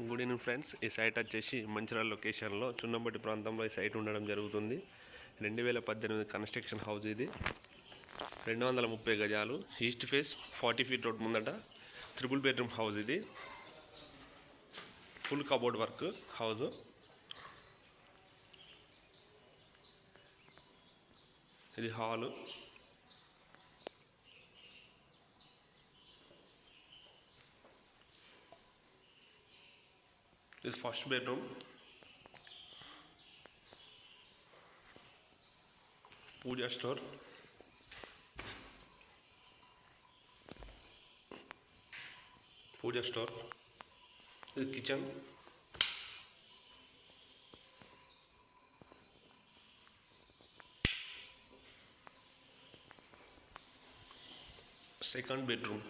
Good evening friends. ఈ site వచ్చేసి మంచిర్యాల లొకేషన్లో చున్నబట్టి ప్రాంతంలో ఈ సైట్ ఉండడం జరుగుతుంది. 2018 కన్స్ట్రక్షన్ హౌస్ ఇది. 230 గజాలు, ఈస్ట్ ఫేస్ 40 ఫీట్ రోడ్ ముందట 3 బెడ్రూమ్ హౌస్ ఇది. Full cupboard work house. ఇది hall. This first bedroom. Puja store. Puja store. This kitchen. Second bedroom.